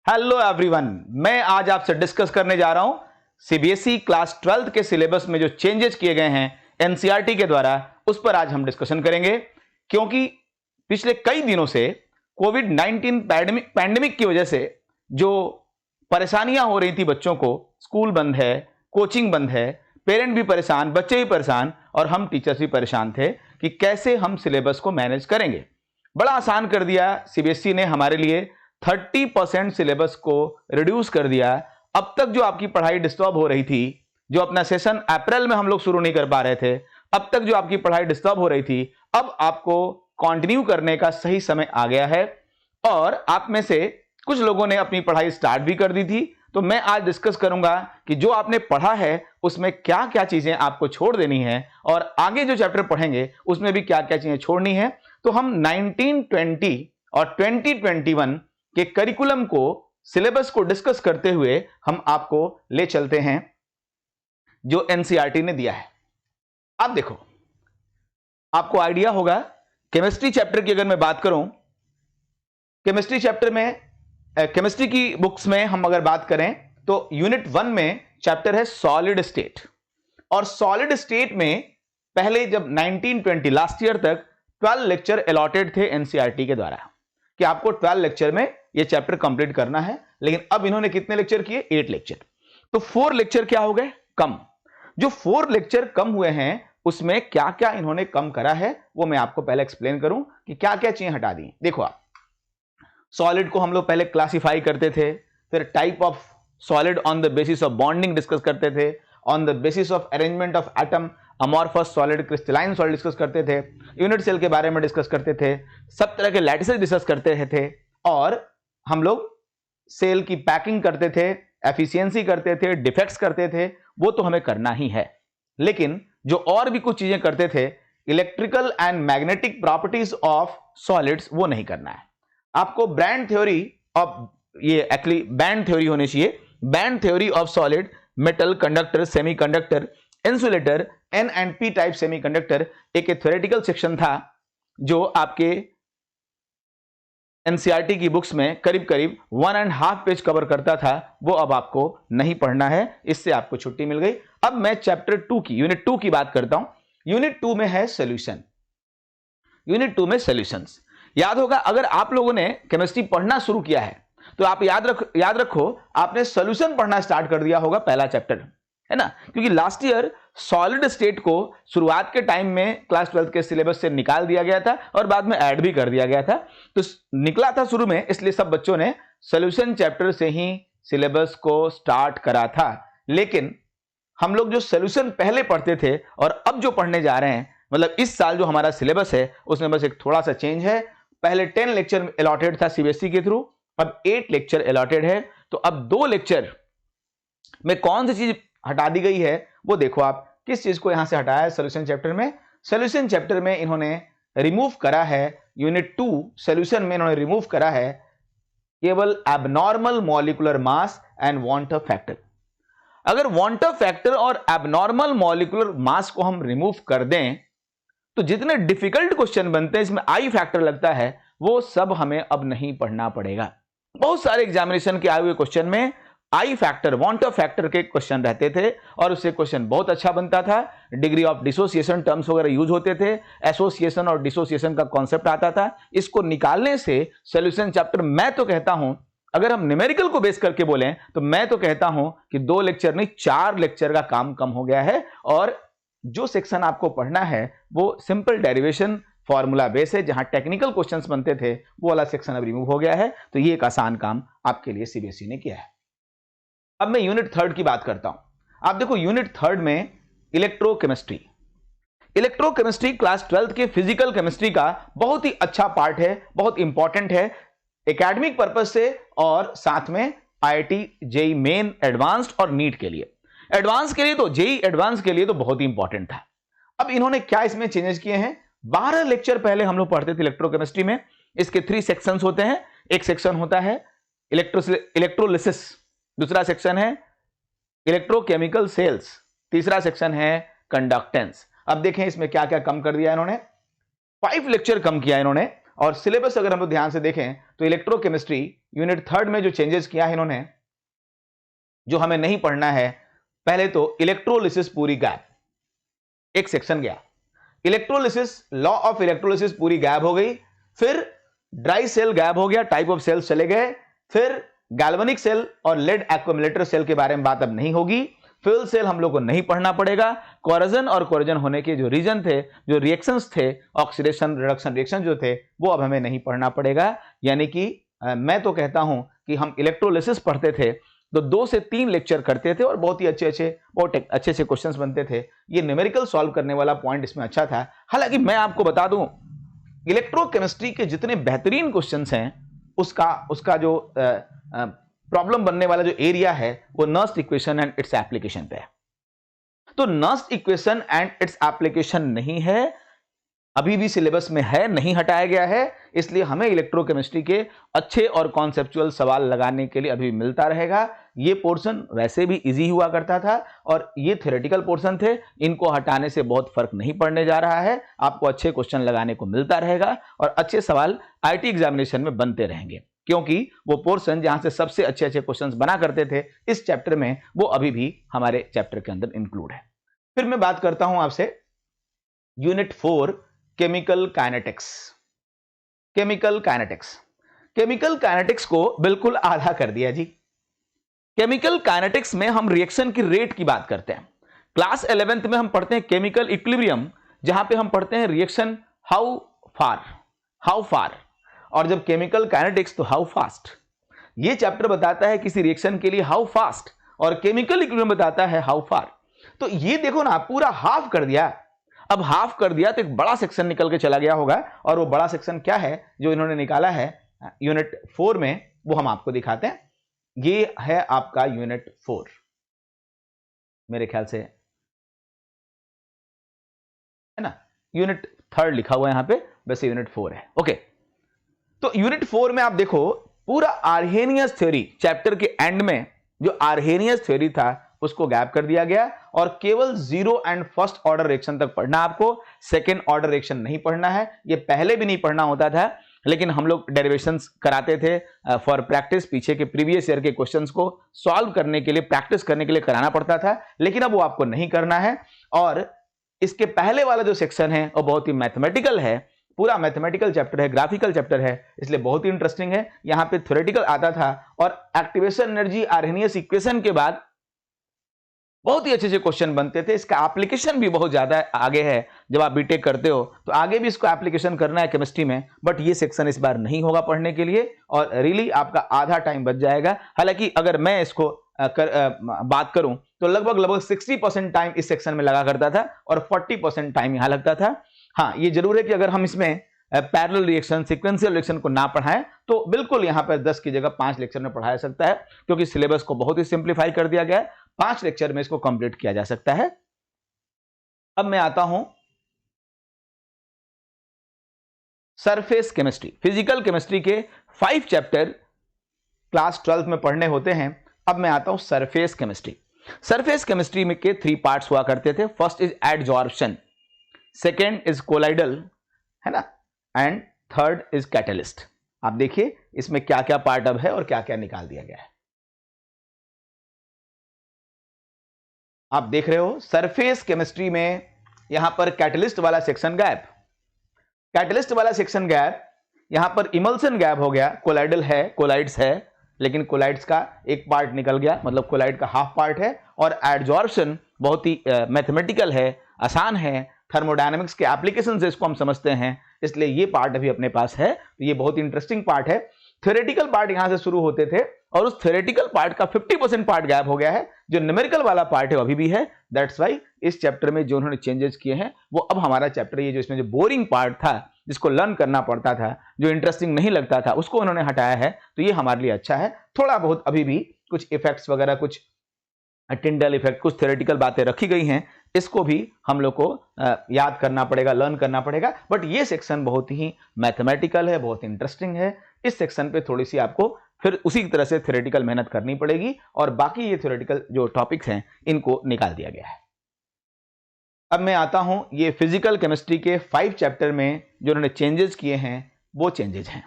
Hello everyone, मैं आज आपसे डिस्कस करने जा रहा हूं सीबीएसई क्लास 12th के सिलेबस में जो चेंजेस किए गए हैं एनसीईआरटी के द्वारा, उस पर आज हम डिस्कशन करेंगे। क्योंकि पिछले कई दिनों से कोविड-19 पैंडेमिक की वजह से जो परेशानियां हो रही थी बच्चों को, स्कूल बंद है, कोचिंग बंद है, पेरेंट भी परेशान, बच्चे भी परेशान और हम टीचर्स भी परेशान थे कि कैसे हम सिलेबस को मैनेज करेंगे। बड़ा आसान कर दिया सीबीएसई ने हमारे लिए, 30% सिलेबस को रिड्यूस कर दिया। अब तक जो आपकी पढ़ाई डिस्टर्ब हो रही थी, जो अपना सेशन अप्रैल में हम लोग शुरू नहीं कर पा रहे थे, अब तक जो आपकी पढ़ाई डिस्टर्ब हो रही थी, अब आपको कंटिन्यू करने का सही समय आ गया है। और आप में से कुछ लोगों ने अपनी पढ़ाई स्टार्ट भी कर दी थी, तो मैं आज डिस्कस करूंगा कि जो आपने पढ़ा है उसमें क्या क्या चीजें आपको छोड़ देनी है और आगे जो चैप्टर पढ़ेंगे उसमें भी क्या क्या चीजें छोड़नी है। तो हम 1920 और 2021 के करिकुलम को, सिलेबस को डिस्कस करते हुए हम आपको ले चलते हैं जो एनसीईआरटी ने दिया है। आप देखो, आपको आइडिया होगा, केमिस्ट्री चैप्टर की अगर मैं बात करूं, केमिस्ट्री चैप्टर में केमिस्ट्री की बुक्स में हम अगर बात करें तो यूनिट 1 में चैप्टर है सॉलिड स्टेट। और सॉलिड स्टेट में पहले जब 1920 लास्ट ईयर तक 12 लेक्चर अलॉटेड थे एनसीईआरटी के द्वारा कि आपको 12 लेक्चर में यह चैप्टर कंप्लीट करना है। लेकिन अब इन्होंने कितने लेक्चर किए? 8 लेक्चर। तो 4 लेक्चर क्या हो गए? कम। जो 4 लेक्चर कम हुए हैं उसमें क्या क्या इन्होंने कम करा है वो मैं आपको पहले एक्सप्लेन करूं कि क्या क्या चीजें हटा दी। देखो, आप सॉलिड को हम लोग पहले क्लासिफाई करते थे, फिर type of solid on the basis of bonding discuss करते थे, on the basis of arrangement of atom, amorphous solid, crystalline solid discuss करते थे, यूनिट सेल के बारे में डिस्कस करते थे, सब तरह के लैटिसेस डिस्कस करते थे और हम लोग सेल की पैकिंग करते थे, एफिशिएंसी करते थे, डिफेक्ट्स करते थे, वो तो हमें करना ही है। लेकिन जो और भी कुछ चीजें करते थे, electrical and magnetic properties of solids, वो नहीं करना है। आपको बैंड थ्योरी ऑफ, ये एक्चुअली बैंड थ्योरी होनी चाहिए, band theory of solid, metal, conductor, semiconductor, insulator, N and P type semiconductor, एक थ्योरेटिकल सेक्शन था जो आपके एनसीईआरटी की बुक्स में करीब करीब 1.5 पेज कवर करता था, वो अब आपको नहीं पढ़ना है, इससे आपको छुट्टी मिल गई। अब मैं चैप्टर 2 की, यूनिट 2 की बात करता हूं। यूनिट 2 में है सॉल्यूशन। यूनिट 2 में सॉल्यूशंस। याद होगा, अगर आप लोगों ने केमिस्ट्री पढ़ना शुरू किया है तो आप याद रखो आपने सॉल्यूशन पढ़ना स्टार्ट कर दिया होगा, पहला चैप्टर है ना। क्योंकि लास्ट ईयर सॉलिड स्टेट को शुरुआत के टाइम में क्लास 12 के सिलेबस से निकाल दिया गया था और बाद में ऐड भी कर दिया गया था। तो निकला था शुरू में, इसलिए सब बच्चों ने सॉल्यूशन चैप्टर से ही सिलेबस को स्टार्ट करा था। लेकिन हम लोग जो सॉल्यूशन पहले पढ़ते थे और अब जो पढ़ने जा रहे हैं, मतलब इस साल जो हमारा सिलेबस है उसमें बस एक थोड़ा सा चेंज है। पहले 10 लेक्चर अलॉटेड था सीबीएसई के थ्रू, अब 8 लेक्चर अलॉटेड है। तो अब 2 लेक्चर में कौन सी चीज हटा दी गई है वो देखो। आप किस चीज को यहां से हटाया है सॉल्यूशन चैप्टर में? सॉल्यूशन चैप्टर में इन्होंने रिमूव करा है, यूनिट 2 सॉल्यूशन में इन्होंने रिमूव करा है केवल abnormal molecular mass and van't Hoff factor. अगर वांटर फैक्टर और एबनॉर्मल मॉलिक्यूलर मास को हम रिमूव कर दें तो जितने डिफिकल्ट क्वेश्चन बनते हैं, इसमें आई फैक्टर लगता है, वो सब हमें अब नहीं पढ़ना पड़ेगा। बहुत सारे एग्जामिनेशन के आए हुए क्वेश्चन में आई फैक्टर, वांटर फैक्टर के क्वेश्चन रहते थे और उससे क्वेश्चन बहुत अच्छा बनता था। डिग्री ऑफ डिसोसिएशन टर्म्स वगैरह यूज होते थे, एसोसिएशन और डिसोसिएशन का कॉन्सेप्ट आता था। इसको निकालने से सॉल्यूशन चैप्टर, मैं तो कहता हूं, अगर हम न्यूमेरिकल को बेस करके बोलें तो मैं तो कहता हूं कि 2 लेक्चर नहीं 4 लेक्चर का काम कम हो गया है। और जो सेक्शन आपको पढ़ना है वो सिंपल डेरिवेशन फॉर्मूला बेस है, जहां टेक्निकल क्वेश्चंस बनते थे वो वाला सेक्शन अब रिमूव हो गया है। तो ये एक आसान काम आपके लिए सीबीएसई ने किया है। अब मैं यूनिट 3 की बात करता हूं। आप देखो, यूनिट 3 में इलेक्ट्रोकेमिस्ट्री। इलेक्ट्रोकेमिस्ट्री क्लास 12 के फिजिकल केमिस्ट्री का बहुत ही अच्छा पार्ट है, बहुत इंपॉर्टेंट है एकेडमिक पर्पज से और साथ में आईआईटी, जेई मेन, एडवांस्ड और नीट के लिए। एडवांस के लिए तो, जेई एडवांस के लिए तो बहुत ही इंपॉर्टेंट था। अब इन्होंने क्या इसमें चेंजेस किए हैं? 12 लेक्चर पहले हम लोग पढ़ते थे इलेक्ट्रोकेमिस्ट्री में, इसके 3 सेक्शंस होते हैं। एक सेक्शन होता है इलेक्ट्रोलिसिस, दूसरा सेक्शन है इलेक्ट्रोकेमिकल सेल्स, तीसरा सेक्शन है कंडक्टेंस। अब देखें इसमें क्या क्या कम कर दिया इन्होंने। 5 लेक्चर कम किया इन्होंने और सिलेबस अगर हम लोग ध्यान से देखें तो इलेक्ट्रोकेमिस्ट्री यूनिट 3 में जो चेंजेस किया है इन्होंने, जो हमें नहीं पढ़ना है, पहले तो इलेक्ट्रोलिसिस पूरी गैप, एक सेक्शन गया, इलेक्ट्रोलिसिस, लॉ ऑफ इलेक्ट्रोलिसिस पूरी गैप हो गई, फिर ड्राई सेल गैप हो गया, टाइप ऑफ सेल्स चले गए, फिर गैल्वेनिक सेल और लेड एक्यूमुलेटर सेल के बारे में बात अब नहीं होगी, फ्यूल सेल हम लोग को नहीं पढ़ना पड़ेगा, कोरोजन और कोरोजन होने के जो रीजन थे, जो रिएक्शंस थे, ऑक्सीडेशन रिडक्शन रिएक्शन जो थे, वो अब हमें नहीं पढ़ना पड़ेगा। यानी कि मैं तो कहता हूं कि हम इलेक्ट्रोलिसिस पढ़ते थे तो 2 से 3 लेक्चर करते थे और बहुत ही अच्छे क्वेश्चंस बनते थे। ये न्यूमेरिकल सॉल्व करने वाला पॉइंट इसमें अच्छा था। हालांकि मैं आपको बता दूं, इलेक्ट्रोकेमिस्ट्री के जितने बेहतरीन क्वेश्चंस हैं, उसका जो प्रॉब्लम बनने वाला जो एरिया है वो Nernst equation and its application पे है। तो Nernst equation and its application नहीं है, अभी भी सिलेबस में है, नहीं हटाया गया है, इसलिए हमें इलेक्ट्रोकेमिस्ट्री के अच्छे और कॉन्सेप्चुअल सवाल लगाने के लिए अभी मिलता रहेगा। ये पोर्शन वैसे भी इजी हुआ करता था और ये थ्योरेटिकल पोर्शन थे, इनको हटाने से बहुत फर्क नहीं पड़ने जा रहा है, आपको अच्छे क्वेश्चन लगाने को मिलता रहेगा और अच्छे सवाल आईटी एग्जामिनेशन में बनते रहेंगे, क्योंकि वो पोर्शन जहां से सबसे अच्छे क्वेश्चंस बना करते थे इस चैप्टर में, वो अभी भी हमारे चैप्टर के अंदर इंक्लूड है। फिर मैं बात करता हूं आपसे unit 4 chemical kinetics. Chemical kinetics को बिल्कुल आधा कर दिया जी। केमिकल काइनेटिक्स में हम रिएक्शन की रेट की बात करते हैं। क्लास 11th में हम पढ़ते हैं केमिकल इक्विलिब्रियम, जहां पे हम पढ़ते हैं रिएक्शन हाउ फार, और जब केमिकल काइनेटिक्स तो हाउ फास्ट। ये चैप्टर बताता है किसी रिएक्शन के लिए हाउ फास्ट, और केमिकल इक्विलिब्रियम बताता है हाउ फार। तो ये देखो ना, पूरा हाफ कर दिया। अब हाफ कर दिया तो एक बड़ा सेक्शन निकल के चला गया होगा, और वो बड़ा सेक्शन क्या है जो इन्होंने निकाला है यूनिट 4 में, वो हम आपको दिखाते हैं। ये है आपका यूनिट 4, मेरे ख्याल से है ना, यूनिट 3 लिखा हुआ है यहां पे, वैसे यूनिट 4 है। ओके, तो यूनिट 4 में आप देखो पूरा आर्हेनियस थ्योरी, चैप्टर के एंड में जो आर्हेनियस थ्योरी था उसको गैप कर दिया गया, और केवल 0 एंड फर्स्ट ऑर्डर रिएक्शन तक पढ़ना आपको, सेकेंड ऑर्डर रिएक्शन नहीं पढ़ना है। ये पहले भी नहीं पढ़ना होता था, लेकिन हम लोग डेरिवेशंस कराते थे फॉर प्रैक्टिस, पीछे के प्रीवियस ईयर के क्वेश्चंस को सॉल्व करने के लिए, प्रैक्टिस करने के लिए कराना पड़ता था, लेकिन अब वो आपको नहीं करना है। और इसके पहले वाला जो सेक्शन है वो बहुत ही मैथमेटिकल है, पूरा मैथमेटिकल चैप्टर है, ग्राफिकल चैप्टर है, इसलिए बहुत ही इंटरेस्टिंग है। यहां पे थ्योरेटिकल आता था और एक्टिवेशन एनर्जी आर्हेनियस इक्वेशन के बाद बहुत ही अच्छे क्वेश्चन बनते थे। इसका एप्लीकेशन भी बहुत ज्यादा आगे है, जब आप बीटेक करते हो तो आगे भी इसको एप्लीकेशन करना है केमिस्ट्री में, बट ये सेक्शन इस बार नहीं होगा पढ़ने के लिए, और रियली आपका आधा टाइम बच जाएगा। हालांकि अगर मैं इसको बात करूं तो लगभग 60% टाइम इस सेक्शन में लगा करता था और 40% टाइम यहां लगता था। हाँ, ये जरूर है कि अगर हम इसमें पैरेलल रिएक्शन, सीक्वेंशियल रिएक्शन को ना पढ़ाएं तो बिल्कुल यहां पर 10 की जगह 5 लेक्चर में पढ़ाया सकता है, क्योंकि सिलेबस को बहुत ही सिंप्लीफाई कर दिया गया है। 5 लेक्चर में इसको कंप्लीट किया जा सकता है। अब मैं आता हूं सरफेस केमिस्ट्री। फिजिकल केमिस्ट्री के 5 चैप्टर क्लास 12 में पढ़ने होते हैं। अब मैं आता हूं सरफेस केमिस्ट्री। सरफेस केमिस्ट्री में के 3 पार्ट्स हुआ करते थे। First is adsorption, second is colloidal, है ना, एंड थर्ड इज कैटलिस्ट। आप देखिए इसमें क्या क्या पार्ट अब है और क्या क्या निकाल दिया गया है। आप देख रहे हो सरफेस केमिस्ट्री में यहां पर कैटलिस्ट वाला सेक्शन गैप, कैटलिस्ट वाला सेक्शन गैप, यहां पर इमल्सन गैप हो गया। कोलाइडल है, कोलाइड्स है, लेकिन कोलाइड्स का एक पार्ट निकल गया, मतलब कोलाइड का हाफ पार्ट है। और एडजॉर्प्शन बहुत ही मैथमेटिकल है, आसान है, थर्मोडायनेमिक्स के एप्लीकेशन से इसको हम समझते हैं, इसलिए ये पार्ट अभी अपने पास है। तो ये बहुत इंटरेस्टिंग पार्ट है। थ्योरेटिकल पार्ट यहां से शुरू होते थे और उस थ्योरेटिकल पार्ट का 50% पार्ट गैप हो गया है, जो न्यूमेरिकल वाला पार्ट है अभी भी है। दैट्स वाई इस चैप्टर में जो उन्होंने चेंजेस किए हैं वो अब हमारा चैप्टर, ये जो इसमें जो बोरिंग पार्ट था जिसको लर्न करना पड़ता था, जो इंटरेस्टिंग नहीं लगता था, उसको उन्होंने हटाया है। तो ये हमारे लिए अच्छा है। थोड़ा बहुत अभी भी कुछ इफेक्ट्स वगैरह, कुछ टिंडल इफेक्ट, कुछ थ्योरेटिकल बातें रखी गई हैं, इसको भी हम लोग को याद करना पड़ेगा, लर्न करना पड़ेगा। बट ये सेक्शन बहुत ही मैथमेटिकल है, बहुत इंटरेस्टिंग है। इस सेक्शन पे थोड़ी सी आपको फिर उसी तरह से थ्योरेटिकल मेहनत करनी पड़ेगी, और बाकी ये थ्योरेटिकल जो टॉपिक्स हैं इनको निकाल दिया गया है। अब मैं आता हूं ये फिजिकल केमिस्ट्री के 5 चैप्टर में जो उन्होंने चेंजेस किए हैं, वो चेंजेज हैं।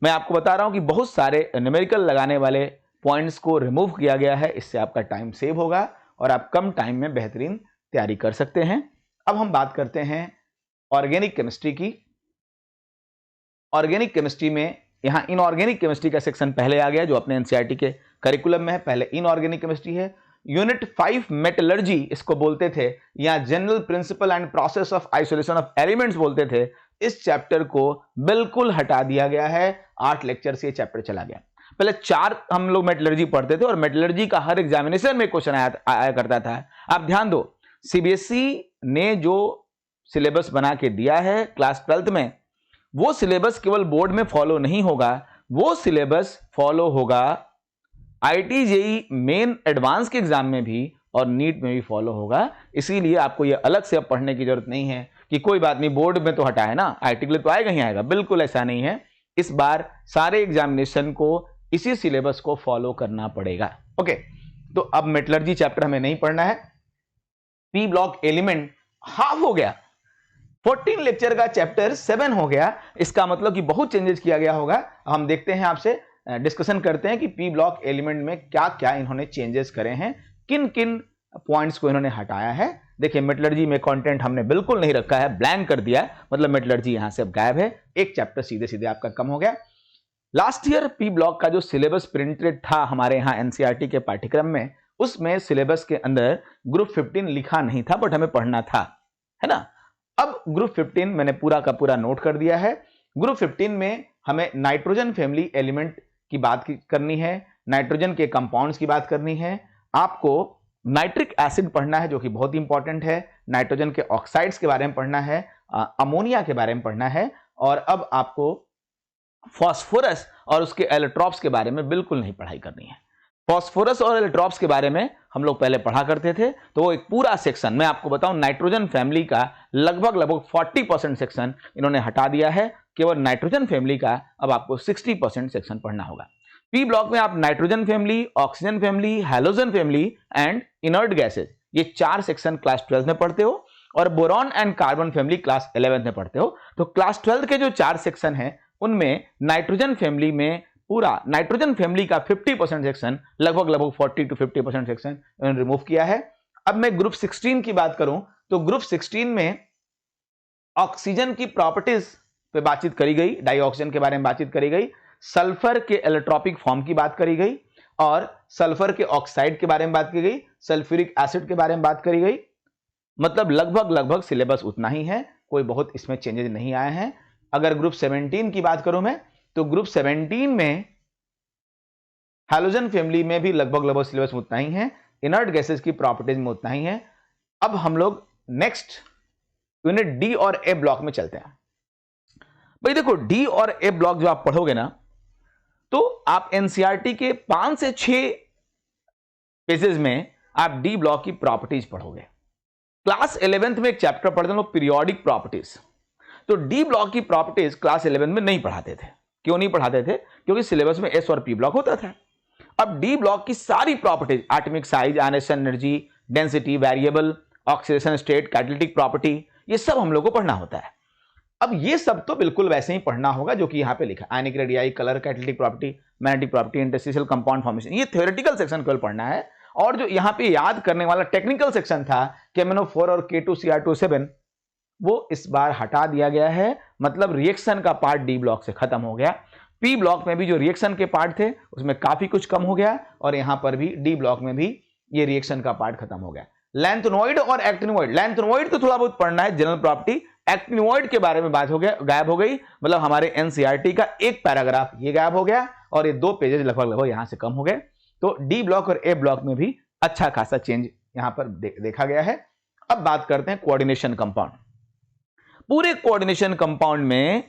मैं आपको बता रहा हूं कि बहुत सारे न्यूमेरिकल लगाने वाले पॉइंट्स को रिमूव किया गया है, इससे आपका टाइम सेव होगा और आप कम टाइम में बेहतरीन तैयारी कर सकते हैं। अब हम बात करते हैं ऑर्गेनिक केमिस्ट्री की। ऑर्गेनिक केमिस्ट्री में यहां इनऑर्गेनिक केमिस्ट्री का सेक्शन पहले आ गया जो अपने एनसीईआरटी के करिकुलम में है। पहले इनऑर्गेनिक केमिस्ट्री है। यूनिट 5 मेटलर्जी इसको बोलते थे, या general principle and process of isolation of elements बोलते थे। इस चैप्टर को बिल्कुल हटा दिया गया है। 8 लेक्चर से ये चैप्टर चला गया। पहले 4 हम लोग मेटलर्जी पढ़ते थे और मेटलर्जी का हर एग्जामिनेशन में क्वेश्चन आया करता था। आप ध्यान दो, सीबीएसई ने जो सिलेबस बना के दिया है क्लास 12th में, वो सिलेबस केवल बोर्ड में फॉलो नहीं होगा, वो सिलेबस फॉलो होगा आईटी जेई मेन एडवांस के एग्जाम में भी और नीट में भी फॉलो होगा। इसीलिए आपको ये अलग से अब पढ़ने की जरूरत नहीं है कि कोई बात नहीं बोर्ड में तो हटा है ना, आईटी के लिए तो आएगा ही आएगा। बिल्कुल ऐसा नहीं है। इस बार सारे एग्जामिनेशन को इसी सिलेबस को फॉलो करना पड़ेगा। ओके, तो अब मेटलर्जी चैप्टर हमें नहीं पढ़ना है। पी ब्लॉक एलिमेंट हाफ हो गया, 14 लेक्चर का चैप्टर 7 हो गया। इसका मतलब कि बहुत चेंजेस किया गया होगा। हम देखते हैं, आपसे डिस्कशन करते हैं कि पी ब्लॉक एलिमेंट में क्या क्या इन्होंने चेंजेस करे हैं, किन किन पॉइंट्स को इन्होंने हटाया है। देखिए, मेटलर्जी में कंटेंट हमने बिल्कुल नहीं रखा है, ब्लैंक कर दिया, मतलब मेटलर्जी यहां से अब गायब है। एक चैप्टर सीधे सीधे आपका कम हो गया। लास्ट ईयर पी ब्लॉक का जो सिलेबस प्रिंटेड था हमारे यहां एनसीईआरटी के पाठ्यक्रम में, उसमें सिलेबस के अंदर ग्रुप 15 लिखा नहीं था, बट हमें पढ़ना था, है ना। अब ग्रुप 15 मैंने पूरा का पूरा नोट कर दिया है। ग्रुप 15 में हमें नाइट्रोजन फैमिली एलिमेंट की बात करनी है, नाइट्रोजन के कंपाउंड्स की बात करनी है। आपको नाइट्रिक एसिड पढ़ना है जो कि बहुत इंपॉर्टेंट है, नाइट्रोजन के ऑक्साइड्स के बारे में पढ़ना है, अमोनिया के बारे में पढ़ना है, और अब आपको फास्फोरस और उसके एलोट्रॉप्स के बारे में बिल्कुल नहीं पढ़ाई करनी है। फास्फोरस और एलोट्रॉप्स के बारे में हम लोग पहले पढ़ा करते थे, तो वो एक पूरा सेक्शन, मैं आपको बताऊं, नाइट्रोजन फैमिली का लगभग 40% सेक्शन इन्होंने हटा दिया है। केवल नाइट्रोजन फैमिली का अब आपको 60% सेक्शन पढ़ना होगा। पी ब्लॉक में आप nitrogen family, oxygen family, halogen family and inert gases, ये 4 सेक्शन क्लास 12 में पढ़ते हो, और boron and carbon family class 11 में पढ़ते हो। तो क्लास 12 के जो 4 सेक्शन हैं उनमें नाइट्रोजन फैमिली में पूरा नाइट्रोजन फैमिली का 50% सेक्शन, लगभग 40 to 50% सेक्शन इन्होंने रिमूव किया है। अब मैं ग्रुप 16 की बात करूं तो ग्रुप 16 में ऑक्सीजन की प्रॉपर्टीज पे बातचीत करी गई, डाइऑक्सीजन के बारे में बातचीत करी गई, सल्फर के एलोट्रॉपिक फॉर्म की बात करी गई, और सल्फर के ऑक्साइड के बारे में बात की गई, सल्फ्यूरिक एसिड के बारे में बात करी गई। मतलब लगभग सिलेबस उतना ही है, कोई बहुत इसमें चेंजेस नहीं आए हैं। अगर ग्रुप 17 की बात करूं मैं, तो ग्रुप 17 में हैलोजन फैमिली में भी लगभग सिलेबस उतना ही है, इनर्ट गैसेस की प्रॉपर्टीज में उतना ही है। अब हम लोग नेक्स्ट यूनिट डी और ए ब्लॉक में चलते हैं। भाई देखो, डी और ए ब्लॉक जो आप पढ़ोगे ना, तो आप एनसीईआरटी के 5 से 6 पेजेस में आप डी ब्लॉक की प्रॉपर्टीज पढ़ोगे। क्लास 11th में एक चैप्टर पढ़ते हैं पीरियोडिक प्रॉपर्टीज, तो डी ब्लॉक की प्रॉपर्टीज क्लास 11 में नहीं पढ़ाते थे। क्यों नहीं पढ़ाते थे? क्योंकि सिलेबस में एस और पी ब्लॉक होता था। अब डी ब्लॉक की सारी properties, atomic size, ionisation energy, density, variable, oxidation state, catalytic property, ये सब हम लोग को पढ़ना होता है। अब ये सब तो बिल्कुल वैसे ही पढ़ना होगा जो कि यहां पे लिखा, ionic radii, colour, catalytic property, magnetic property, interstitial compound formation, ये थ्योरेटिकल सेक्शन केवल पढ़ना है। और जो यहां पे याद करने वाला टेक्निकल सेक्शन था, KMnO4 और K2Cr2 वो इस बार हटा दिया गया है। मतलब रिएक्शन का पार्ट डी ब्लॉक से खत्म हो गया। पी ब्लॉक में भी जो रिएक्शन के पार्ट थे उसमें काफी कुछ कम हो गया, और यहां पर भी डी ब्लॉक में भी ये रिएक्शन का पार्ट खत्म हो गया। लैंथेनोइड और एक्टिनोइड, लैंथेनोइड तो थोड़ा बहुत पढ़ना है, जनरल प्रॉपर्टी। एक्टिनोइड के बारे में बात हो गया, गायब हो गई। मतलब हमारे एनसीईआरटी का एक पैराग्राफ ये गायब हो गया, और ये 2 पेजेस लगभग यहां से कम हो गए। तो डी ब्लॉक और ए ब्लॉक में भी अच्छा खासा चेंज यहां पर देखा गया है। अब बात करते हैं कोऑर्डिनेशन कंपाउंड। पूरे कोऑर्डिनेशन कंपाउंड में,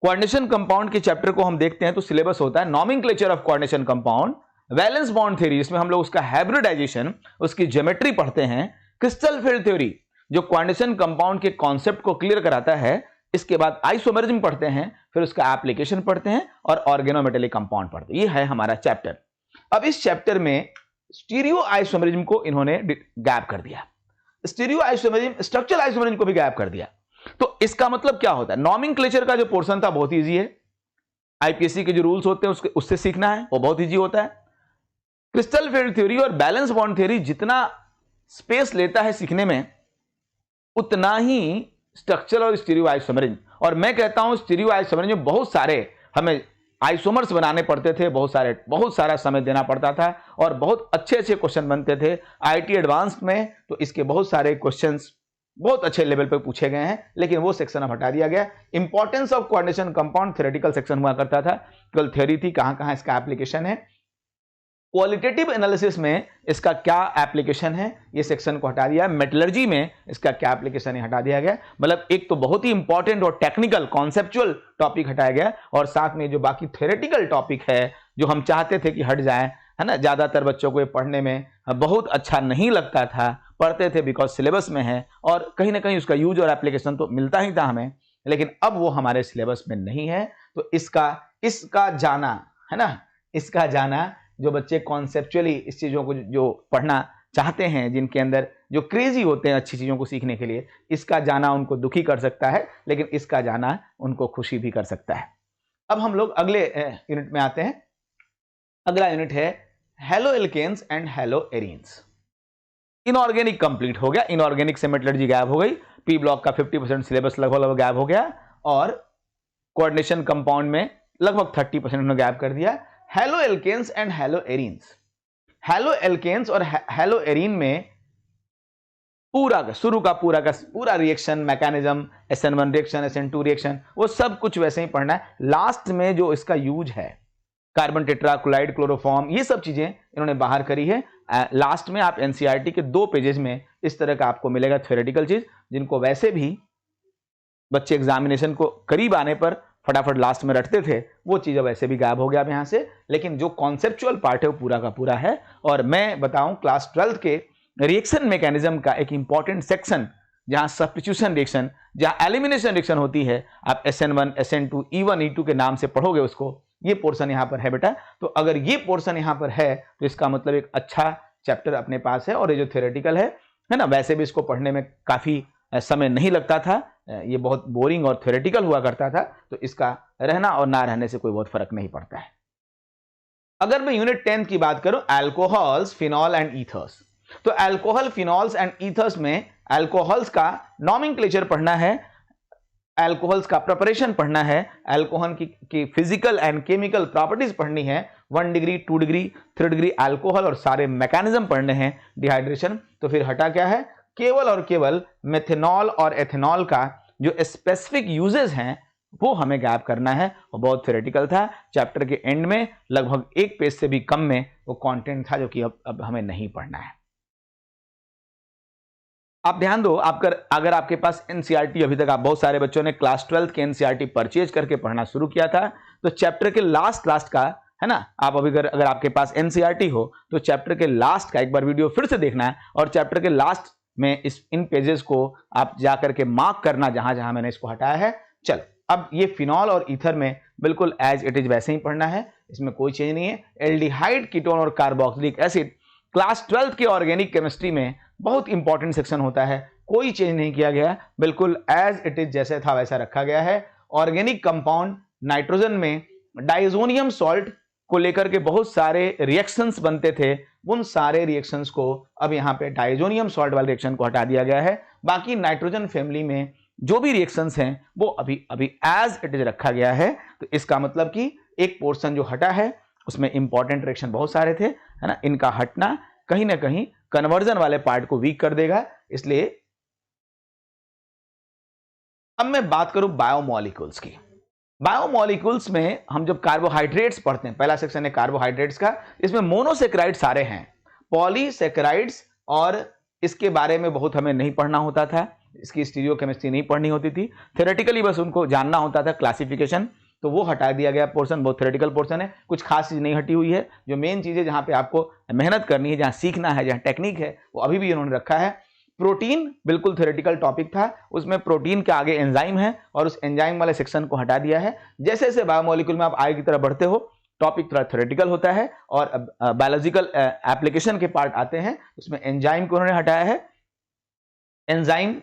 कोऑर्डिनेशन कंपाउंड के चैप्टर को हम देखते हैं तो सिलेबस होता है nomenclature of coordination compound, valence bond theory, इसमें हम लोग उसका हाइब्रिडाइजेशन, उसकी ज्योमेट्री पढ़ते हैं, क्रिस्टल फील्ड थ्योरी जो कोऑर्डिनेशन कंपाउंड के कॉन्सेप्ट को क्लियर कराता है, इसके बाद आइसोमरिज्म पढ़ते हैं, फिर उसका एप्लीकेशन पढ़ते हैं, और ऑर्गेनोमेटेलिक कंपाउंड पढ़ते हैं। ये है हमारा चैप्टर। अब इस चैप्टर में स्टीरियो आइसोमरिज्म को इन्होंने गैप कर दिया, स्टीरियो आइसोमरिज्म, स्ट्रक्चरल आइसोमरिज्म को भी गैप कर दिया। तो इसका मतलब क्या होता है, नॉमेनक्लेचर का जो पोर्शन था बहुत इजी है, आईपीएससी के जो रूल्स होते हैं उससे सीखना है, वो बहुत इजी होता है। क्रिस्टल फील्ड थ्योरी और बैलेंस बॉन्ड थ्योरी जितना स्पेस लेता है सीखने में, उतना ही स्ट्रक्चर और स्टीरियो आइसोमरेज, और मैं कहता हूं स्टीरियो आइसोमरेज में बहुत सारे हमें आइसोमर्स बनाने पड़ते थे, बहुत सारा समय देना पड़ता था और बहुत अच्छे अच्छे क्वेश्चन बनते थे। आईटी एडवांस्ड में तो इसके बहुत सारे क्वेश्चंस बहुत अच्छे लेवल पे पूछे गए हैं, लेकिन वो सेक्शन अब हटा दिया गया। Importance of coordination compound theoretical section हुआ करता था, केवल थ्योरी थी, कहां कहां इसका एप्लीकेशन है। क्वालिटेटिव एनालिसिस में इसका क्या एप्लीकेशन है, ये सेक्शन को हटा दिया। मेटलर्जी में इसका क्या एप्लीकेशन है, हटा दिया गया। मतलब एक तो बहुत ही इंपॉर्टेंट और टेक्निकल कॉन्सेप्चुअल टॉपिक हटाया गया, और साथ में जो बाकी थ्योरेटिकल टॉपिक है जो हम चाहते थे कि हट जाए, है ना, ज्यादातर बच्चों को ये पढ़ने में बहुत अच्छा नहीं लगता था, पढ़ते थे बिकॉज सिलेबस में है और कहीं ना कहीं उसका यूज और एप्लीकेशन तो मिलता ही था हमें, लेकिन अब वो हमारे सिलेबस में नहीं है। तो इसका जाना, है ना, इसका जाना, जो बच्चे कॉन्सेप्चुअली इस चीजों को जो पढ़ना चाहते हैं, जिनके अंदर जो क्रेजी होते हैं अच्छी चीजों को सीखने के लिए, इसका जाना उनको दुखी कर सकता है, लेकिन इसका जाना उनको खुशी भी कर सकता है। अब हम लोग अगले यूनिट में आते हैं। अगला यूनिट है haloalkanes and haloarenes. Inorganic complete हो गया, इनऑर्गेनिक से मेटलर्जी गायब हो गई, पी ब्लॉक का 50% सिलेबस लगभग गायब हो गया, और कोऑर्डिनेशन कंपाउंड में लगभग 30% उन्होंने गायब कर दिया। Haloalkanes and haloarenes, haloalkanes और हेलो एरीन में शुरू का पूरा reaction mechanism, SN1 reaction, SN2 reaction, वो सब कुछ वैसे ही पढ़ना है। लास्ट में जो इसका यूज है, कार्बन टेट्राक्लोराइड, क्लोरोफॉर्म, ये सब चीजें इन्होंने बाहर करी है। लास्ट में आप एनसीईआरटी के 2 पेजेस में इस तरह का आपको मिलेगा थ्योरेटिकल चीज, जिनको वैसे भी बच्चे एग्जामिनेशन को करीब आने पर फटाफट लास्ट में रटते थे, वो चीज वैसे भी गायब हो गया अब यहां से, लेकिन जो कॉन्सेप्चुअल पार्ट है वो पूरा का पूरा है। और मैं बताऊं क्लास 12 के रिएक्शन मैकेनिज्म का एक इंपॉर्टेंट सेक्शन, जहां सब्स्टिट्यूशन रिएक्शन, जहां एलिमिनेशन रिएक्शन होती है, आप SN1, SN2, E1, E2 के नाम से पढ़ोगे उसको, ये पोर्शन यहां पर है बेटा। तो अगर ये पोर्शन यहां पर है तो इसका मतलब एक अच्छा चैप्टर अपने पास है। और ये जो थ्योरेटिकल है ना, वैसे भी इसको पढ़ने में काफी समय नहीं लगता था, ये बहुत बोरिंग और थ्योरेटिकल हुआ करता था, तो इसका रहना और ना रहने से कोई बहुत फर्क नहीं पड़ता है। अगर मैं यूनिट 10 की बात करूं, अल्कोहल्स, फिनॉल एंड ईथर्स, तो अल्कोहल, फिनॉल्स एंड ईथर्स में अल्कोहल्स का नॉमेनक्लेचर पढ़ना है, अल्कोहल्स का प्रिपरेशन पढ़ना है, अल्कोहल की फिजिकल एंड केमिकल प्रॉपर्टीज पढ़नी है, 1 डिग्री, 2 डिग्री, 3 डिग्री अल्कोहल, और सारे मैकेनिज्म पढ़ने हैं, डिहाइड्रेशन। तो फिर हटा क्या है, केवल और केवल मेथनॉल और एथेनॉल का जो स्पेसिफिक यूजेस हैं वो हमें गायब करना है। वो बहुत थ्योरेटिकल था, चैप्टर के एंड में लगभग 1 पेज से भी कम में वो कंटेंट था, जो कि अब हमें नहीं पढ़ना है। आप ध्यान दो, अगर आपके पास एनसीईआरटी, अभी तक आप बहुत सारे बच्चों ने क्लास 12 के एनसीईआरटी परचेज करके पढ़ना शुरू किया था, तो चैप्टर के लास्ट का, है ना, आप अभी अगर आपके पास एनसीईआरटी हो तो चैप्टर के लास्ट का एक बार वीडियो फिर से देखना है, और चैप्टर के लास्ट में इन पेजेस को आप जाकर के मार्क करना जहां जहां मैंने इसको हटाया है। चलो, अब ये फिनॉल और ईथर में बिल्कुल एज इट इज वैसे ही पढ़ना है, इसमें कोई चेंज नहीं है। एल्डिहाइड, कीटोन और कार्बोक्सिलिक एसिड क्लास 12 के ऑर्गेनिक केमिस्ट्री में बहुत इंपॉर्टेंट सेक्शन होता है, कोई चेंज नहीं किया गया, बिल्कुल एज इट इज जैसे था वैसा रखा गया है। ऑर्गेनिक कंपाउंड, नाइट्रोजन में डाइजोनियम सॉल्ट को लेकर के बहुत सारे रिएक्शंस बनते थे, उन सारे रिएक्शंस को अब यहां पे डाइजोनियम सॉल्ट वाले रिएक्शन को हटा दिया गया है। बाकी नाइट्रोजन फैमिली में जो भी रिएक्शंस हैं वो अभी एज इट इज रखा गया है। तो इसका मतलब कि एक पोर्शन जो हटा है उसमें इंपॉर्टेंट रिएक्शन बहुत सारे थे, है ना, इनका हटना कहीं ना कहीं कन्वर्जन वाले पार्ट को वीक कर देगा। इसलिए अब मैं बात करूं बायोमॉलिक्यूल्स की। बायोमॉलिक्यूल्स में हम जब कार्बोहाइड्रेट्स पढ़ते हैं, पहला सेक्शन है कार्बोहाइड्रेट्स का, इसमें मोनोसेकेराइड सारे हैं, पॉलीसेकेराइड्स, और इसके बारे में बहुत हमें नहीं पढ़ना होता था, इसकी स्टीरियोकेमिस्ट्री नहीं पढ़नी होती थी, थ्योरेटिकली बस उनको जानना होता था, क्लासिफिकेशन, तो वो हटा दिया गया पोर्शन, बहुत थ्योरेटिकल पोर्शन है, कुछ खास चीज नहीं हटी हुई है। जो मेन चीज है जहां पे आपको मेहनत करनी है, जहां सीखना है, जहां टेक्निक है, वो अभी भी इन्होंने रखा है। प्रोटीन बिल्कुल थ्योरेटिकल टॉपिक था, उसमें प्रोटीन के आगे एंजाइम है और उस एंजाइम वाले सेक्शन को हटा दिया है। जैसे जैसे बायोमॉलिक्यूल में आप आगे की तरफ बढ़ते हो, टॉपिक थोड़ा थ्योरेटिकल होता है और बायोलॉजिकल एप्लीकेशन के पार्ट आते हैं, उसमें एंजाइम को उन्होंने हटाया है। एंजाइम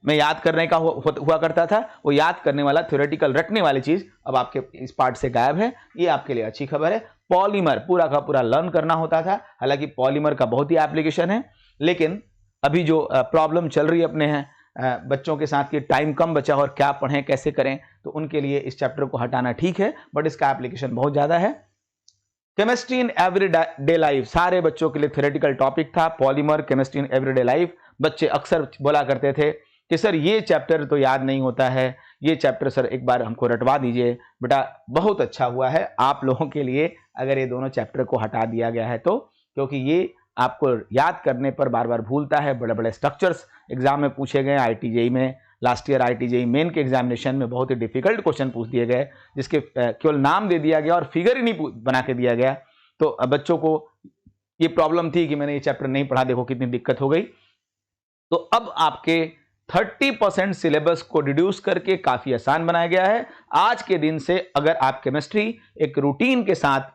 में याद करने का हुआ करता था, वो याद करने वाला थ्योरेटिकल रटने वाली चीज अब आपके इस पार्ट से गायब है। ये आपके लिए अच्छी खबर है। पॉलीमर पूरा का पूरा लर्न करना होता था, हालांकि पॉलीमर का बहुत ही एप्लीकेशन है, लेकिन अभी जो प्रॉब्लम चल रही है अपने हैं बच्चों के साथ कि टाइम कम बचा और क्या पढ़ें कैसे करें, तो उनके लिए इस चैप्टर को हटाना ठीक है, बट इसका एप्लीकेशन बहुत ज्यादा है। केमिस्ट्री इन एवरीडे लाइफ सारे बच्चों के लिए थ्योरेटिकल टॉपिक था। Polymer, chemistry in everyday life, बच्चे अक्सर बोला करते थे कि सर ये चैप्टर तो याद नहीं होता है, ये चैप्टर सर एक बार हमको रटवा दीजिए। बेटा बहुत अच्छा हुआ है आप लोगों के लिए अगर ये दोनों चैप्टर को हटा दिया गया है तो, क्योंकि ये आपको याद करने पर बार बार भूलता है। बड़े बड़े स्ट्रक्चर्स एग्जाम में पूछे गए, IIT-JEE में, लास्ट ईयर IIT-JEE मेन के एग्जामिनेशन में बहुत ही डिफिकल्ट क्वेश्चन पूछ दिए गए, जिसके केवल नाम दे दिया गया और फिगर ही नहीं बना के दिया गया। तो बच्चों को ये प्रॉब्लम थी कि मैंने ये चैप्टर नहीं पढ़ा, देखो कितनी दिक्कत हो गई। तो अब आपके 30% सिलेबस को रिड्यूस करके काफी आसान बनाया गया है। आज के दिन से अगर आप केमिस्ट्री एक रूटीन के साथ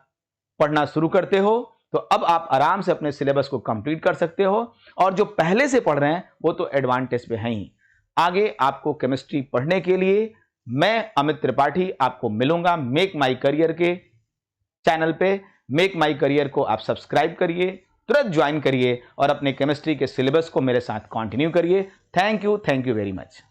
पढ़ना शुरू करते हो तो अब आप आराम से अपने सिलेबस को कंप्लीट कर सकते हो, और जो पहले से पढ़ रहे हैं वो तो एडवांटेज पे हैं ही। आगे आपको केमिस्ट्री पढ़ने के लिए मैं अमित त्रिपाठी आपको मिलूंगा मेक माई करियर के चैनल पे। मेक माई करियर को आप सब्सक्राइब करिए, तुरंत ज्वाइन करिए और अपने केमिस्ट्री के सिलेबस को मेरे साथ कंटिन्यू करिए। Thank you very much.